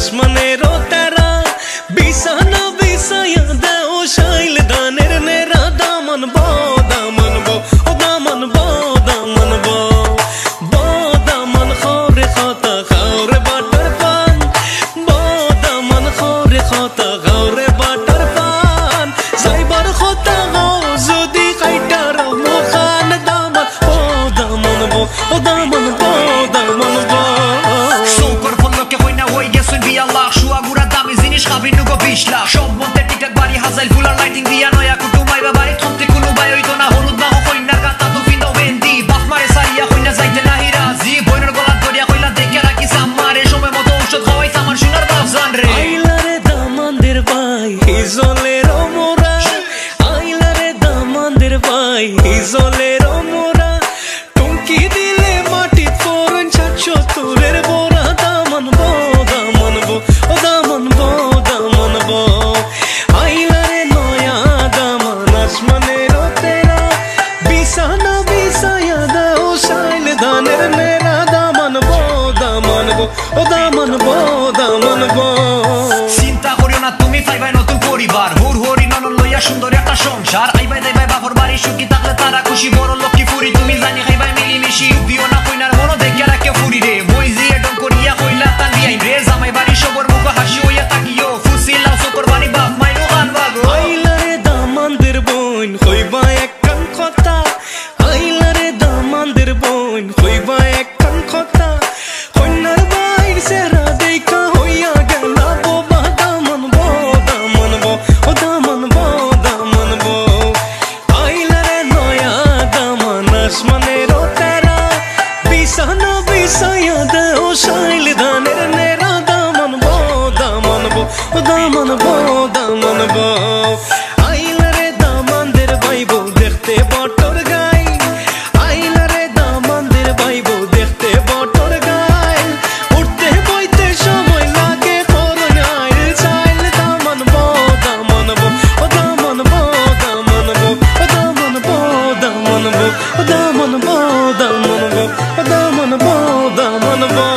আসমানেরও তারা বিছানা বিছায়া দেও শাইল দানের নেরা দামন বো দামন বো ও দামন বো দামন বো বো দামন খোরে খতা খাওরে বাটার পান বো দামন খোরে খতা খাওরে বাটার পান যাইবার খতা গো যদি কাইটার মুখান দামন ও দামন বো ও দামন বো দামন বো সোকর ফলকে হইনা হই গেছুন বিয়া লাখ শুয়া গুড়া দামি জিনিস খাবি নুগো 20 লাখ সব মধ্যে টিকটক বাড়ি হাজাইল ফুলার লাইটিং দিয়া নয়া কুটুমাইবা বাড়ি থন্তে কোনো বাই হইতো না হলুদ না হইনা গাতা তো ফিন্দো বেন্দি বাপ মারে সারিয়া হইনা যাইতে না হিরাজি বইনের গলা ধরিয়া কইলা দেখে রাখি সামারে সময় মতো ঔষধ খাওয়াইছ আমার সোনার বাপ জান রে আইলারে দামানদের ভাই হিজলের মোরা আইলারে দামানদের ভাই হিজলের মোরা টুঙ্কি দিলে মাটি পরন ৭৭০-এর বোরা দামন বো দামন বো ও দামন বো দামন বো আইলারে নয়া দামান আসমানের তেরা বিছানা বিছায়া দাও শাইল ধানের নেরা দামন বো দামন বো ও দামন বো দামন বো চিন্তা করিও না তুমি পাইবাই নতুন পরিবার হুর হরি ননন লইয়া সুন্দর একটা সংসার আইবাই দাইবাই বাপর বাড়ি সুখী থাকলে তারা খুশি বড় লক্ষ্মী ফুরি তুমি জানি খাইবাই মিলিমিশি দিও না কইনার মনো দেখে রাখে ফুরি রে মই জিয়ে ডং করিয়া কইলা তান দিয়াই রে জামাই বাড়ি সবর মুখ হাসি হইয়া থাকিও ফুসি লাও সকর বাড়ি বাপ মাইনো গান বাগো আইলারে দামানদের বোন কইবা একখান কথা আইলারে দামানদের বোন কইবা একখান কথা কন্যার বাইর সেরা দেখা হইয়া গেল বোবা দামন বো দামন বো ও দামন বো দামন বো আইলারে নয়া দামান আসমানের তারা বিছানা বিছায়া দেও শাইল ধানের নেরা দামন বো দামন বো ও দামন বো দামন বো আইলারে দামানদের বাইবো দেখতে বটর গাই আইলারে দামানদের বাইবো দেখতে বটর গাই উঠতে বইতে সময় লাগে করন আইল চাইল দামন বো দামন বো ও দামন বো দামন বো ও দামন বো দামন বো ও দামন বো দামন বো ও দামন বো দামন বো